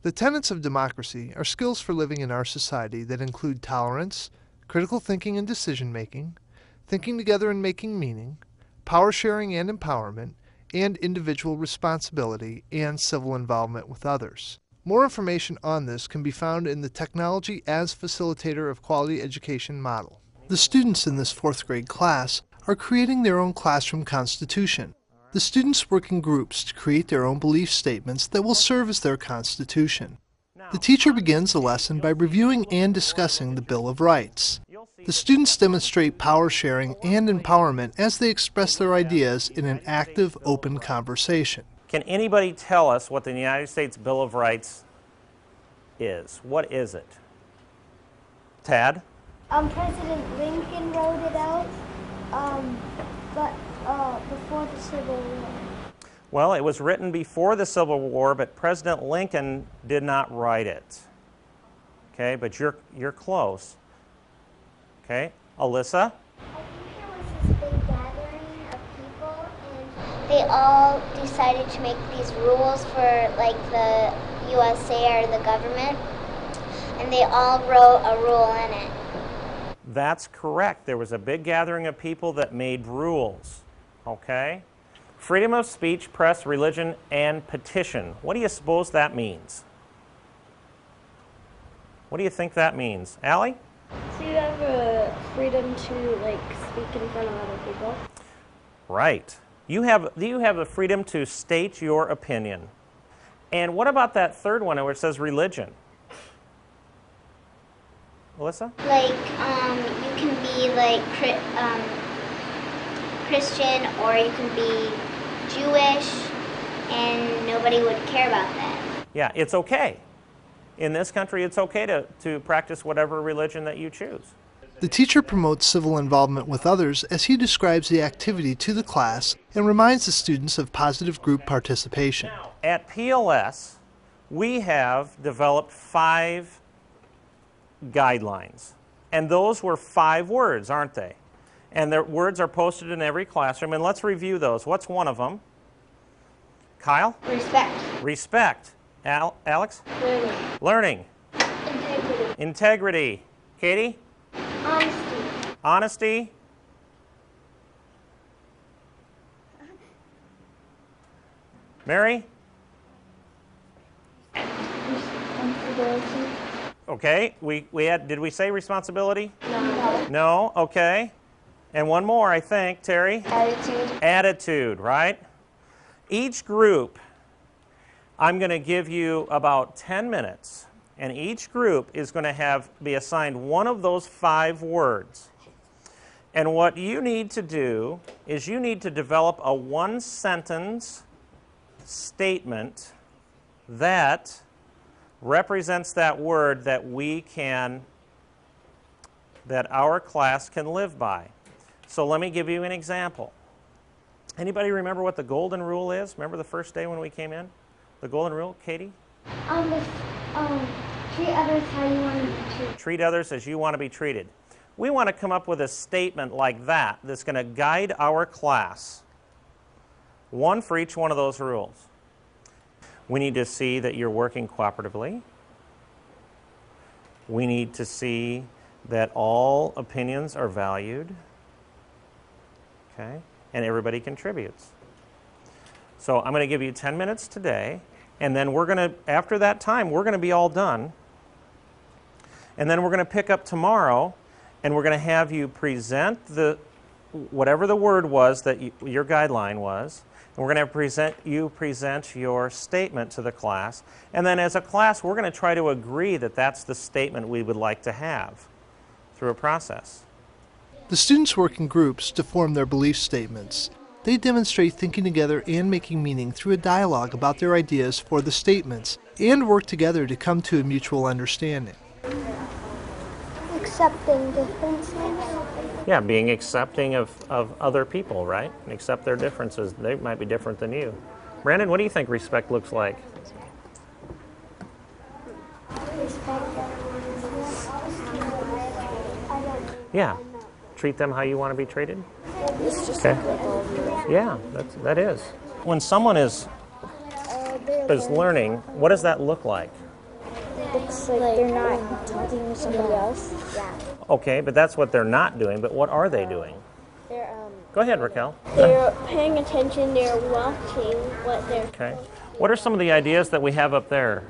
The tenets of democracy are skills for living in our society that include tolerance, critical thinking and decision-making, thinking together and making meaning, power sharing and empowerment, and individual responsibility and civil involvement with others. More information on this can be found in the Technology as Facilitator of Quality Education model. The students in this 4th grade class are creating their own classroom constitution. The students work in groups to create their own belief statements that will serve as their constitution. The teacher begins the lesson by reviewing and discussing the Bill of Rights. The students demonstrate power sharing and empowerment as they express their ideas in an active, open conversation. Can anybody tell us what the United States Bill of Rights is? What is it? Tad? President Lincoln wrote it out, before the Civil War. Well, it was written before the Civil War, but President Lincoln did not write it. Okay, but you're close. Okay, Alyssa? I think there was this big gathering of people, and they all decided to make these rules for, like, the USA or the government, and they all wrote a rule in it. That's correct. There was a big gathering of people that made rules. Okay? Freedom of speech, press, religion, and petition. What do you suppose that means? What do you think that means? Allie? So you have a freedom to, like, speak in front of other people? Right. You have the freedom to state your opinion. And what about that third one where it says religion? Alyssa? Like, you can be, like, Christian, or you can be Jewish, and nobody would care about that. Yeah, it's okay. In this country, it's okay to practice whatever religion that you choose. The teacher promotes civil involvement with others as he describes the activity to the class and reminds the students of positive group participation. At PLS, we have developed 5 guidelines. And those were 5 words, aren't they? And their words are posted in every classroom. And let's review those. What's one of them? Kyle? Respect. Respect. Alex? Learning. Learning. Integrity. Integrity. Katie? Honesty. Honesty. Mary? Responsibility. Okay. Did we say responsibility? No. No. Okay. And one more, I think. Terry? Attitude. Attitude, right? Each group, I'm going to give you about 10 minutes, and each group is going to be assigned one of those 5 words. And what you need to do is you need to develop a 1-sentence statement that represents that word that our class can live by. So let me give you an example. Anybody remember what the golden rule is? Remember the first day when we came in? The golden rule, Katie? Treat others how you want to be treated. Treat others as you want to be treated. We want to come up with a statement like that that's going to guide our class. One for each one of those rules. We need to see that you're working cooperatively. We need to see that all opinions are valued. Okay? And everybody contributes. So I'm going to give you 10 minutes today, and then after that time, we're going to be all done. And then we're going to pick up tomorrow, and we're going to have you present whatever the word was that your guideline was, and we're going to present your statement to the class. And then as a class, we're going to try to agree that that's the statement we would like to have through a process. The students work in groups to form their belief statements. They demonstrate thinking together and making meaning through a dialogue about their ideas for the statements, and work together to come to a mutual understanding. Accepting differences. Yeah, being accepting of other people, right? And accept their differences. They might be different than you. Brandon, what do you think respect looks like? Yeah. Treat them how you want to be treated? It's just Okay. like all of you. Yeah, that is. When someone is learning, what does that look like? Looks like they're not talking to somebody else. Yeah. Okay, but that's what they're not doing, but what are they doing? They're Go ahead, Raquel. they're paying attention. They're watching what they're. Okay. What are some of the ideas that we have up there?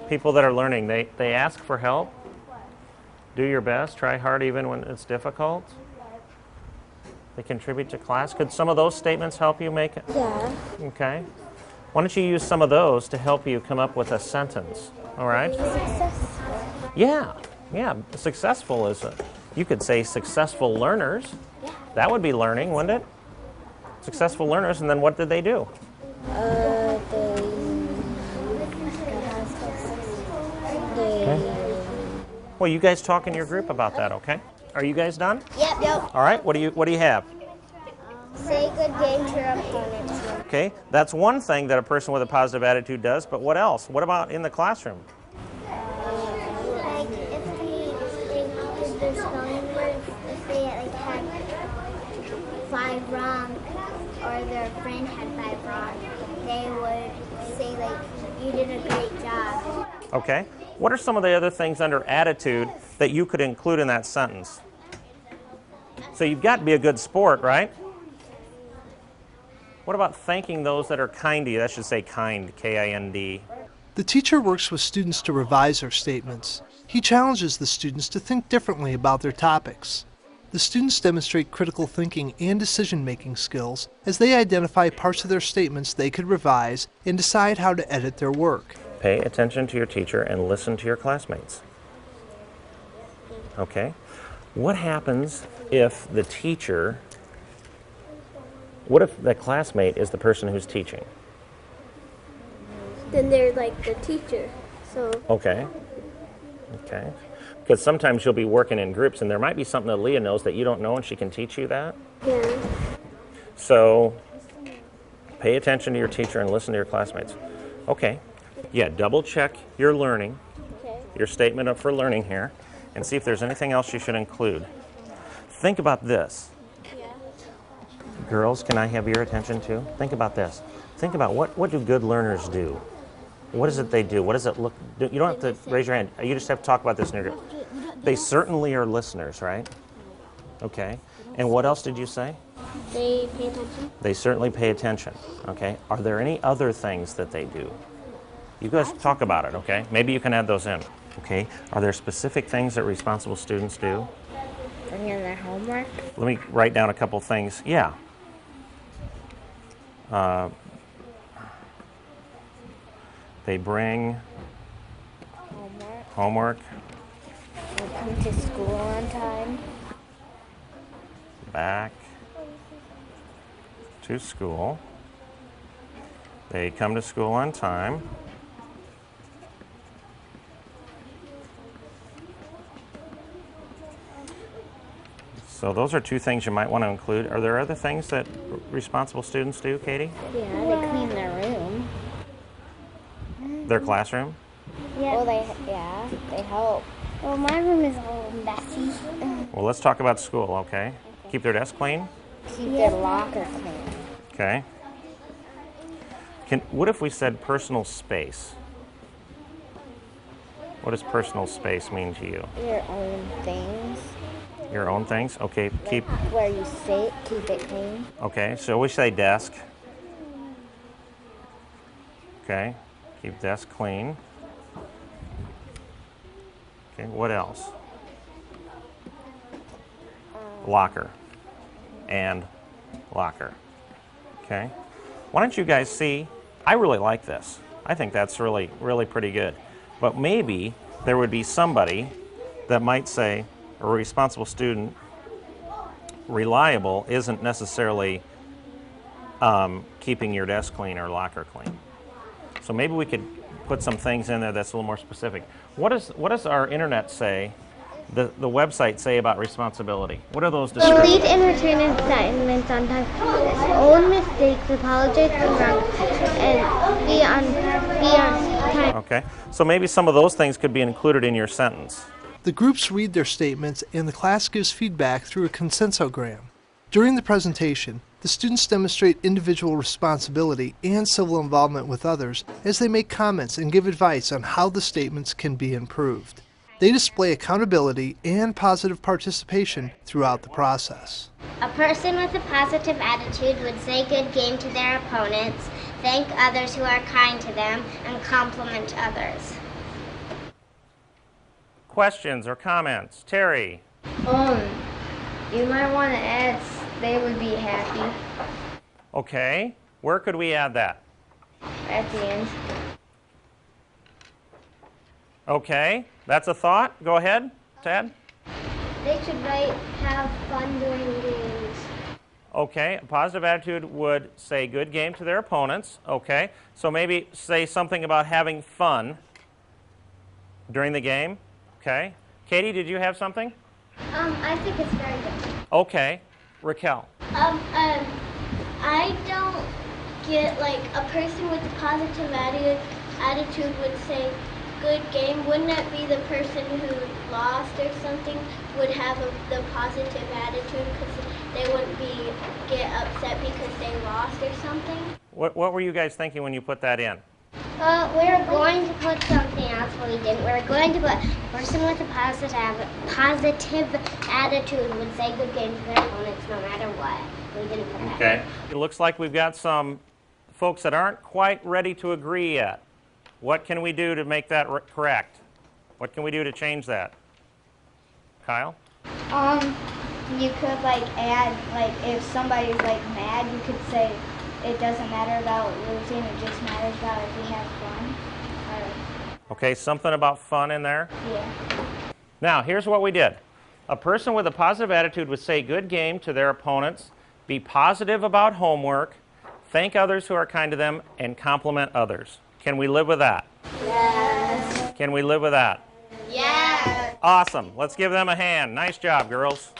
People that are learning, they ask for help. Do your best. Try hard even when it's difficult. They contribute to class. Could some of those statements help you make it? Yeah. Okay. Why don't you use some of those to help you come up with a sentence? All right? Successful. Yeah. Yeah. Successful is you could say successful learners. That would be learning, wouldn't it? Successful learners, and then what did they do? Well, you guys talk in your group about that, okay? Are you guys done? Yep. All right. What do you have? Say good game to your opponents. Okay. That's one thing that a person with a positive attitude does, but what else? What about in the classroom? Like if they did their spelling words, if they like had 5 wrong, or their friend had 5 wrong, they would say like, "You did a great job." Okay. What are some of the other things under attitude that you could include in that sentence? So you've got to be a good sport, right? What about thanking those that are kind to you? That should say kind, K-I-N-D. The teacher works with students to revise their statements. He challenges the students to think differently about their topics. The students demonstrate critical thinking and decision-making skills as they identify parts of their statements they could revise and decide how to edit their work. Pay attention to your teacher and listen to your classmates. Okay? What happens if the teacher, what if the classmate is the person who's teaching? Then they're like the teacher. So Okay. Okay. Because sometimes you'll be working in groups and there might be something that Leah knows that you don't know and she can teach you that. yeah. So pay attention to your teacher and listen to your classmates. Okay. Yeah, double check your learning, Okay. your statement for learning here, and see if there's anything else you should include. Think about this. Yeah. Girls, can I have your attention too? Think about this. Think about what do good learners do? What is it they do? What does it look? You don't have to raise your hand. You just have to talk about this in your group. They certainly are listeners, right? Okay. And what else did you say? They pay attention. They certainly pay attention. Okay. Are there any other things that they do? You guys talk about it, okay? Maybe you can add those in. Okay. Are there specific things that responsible students do? Bring in their homework. Let me write down a couple things. Yeah. They bring homework. They come to school on time. Back to school. They come to school on time. So those are two things you might want to include. Are there other things that responsible students do, Katie? Yeah, they clean their room. Their classroom? Yeah. Well, they help. Well, my room is all messy. Well, let's talk about school, okay? Keep their desk clean? Keep their locker clean. Okay. What if we said personal space? What does personal space mean to you? Your own things. Your own things? Okay, keep. Where you sit, keep it clean. Okay, so we say desk. Okay, keep desk clean. Okay, what else? Locker. And locker. Okay. Why don't you guys see? I really like this. I think that's really, really pretty good. But maybe there would be somebody that might say, a responsible student, reliable isn't necessarily keeping your desk clean or locker clean. So maybe we could put some things in there that's a little more specific. What does our internet say, the website say about responsibility? What are those descriptions? Complete and return assignments on time. Own mistakes, apologize for wrong, and be on time. Okay, so maybe some of those things could be included in your sentence. The groups read their statements and the class gives feedback through a consensogram. During the presentation, The students demonstrate individual responsibility and civil involvement with others as they make comments and give advice on how the statements can be improved. They display accountability and positive participation throughout the process. A person with a positive attitude would say good game to their opponents, thank others who are kind to them, and compliment others. Questions or comments? Terry? You might want to add they would be happy Okay. Where could we add that? at the end. Okay. That's a thought. Go ahead, Ted. They should have fun doing games. Okay. A positive attitude would say good game to their opponents. Okay. So maybe say something about having fun during the game. Okay. Katie, did you have something? I think it's very good. Okay. Raquel. I don't get, like, a person with a positive attitude would say good game. Wouldn't that be the person who lost or something would have the positive attitude because they wouldn't get upset because they lost or something? What were you guys thinking when you put that in? We were going to put something else, but we didn't. We were going to put a person with a positive attitude would say good game to their opponents no matter what. We didn't put that. Okay. It looks like we've got some folks that aren't quite ready to agree yet. What can we do to make that correct? What can we do to change that? Kyle? You could add if somebody's mad, you could say it doesn't matter about losing, it just matters about if we have fun. Okay, something about fun in there. Yeah. Now, here's what we did. A person with a positive attitude would say good game to their opponents, be positive about homework, thank others who are kind to them, and compliment others. Can we live with that? Yes. Can we live with that? Yes. Awesome. Let's give them a hand. Nice job, girls.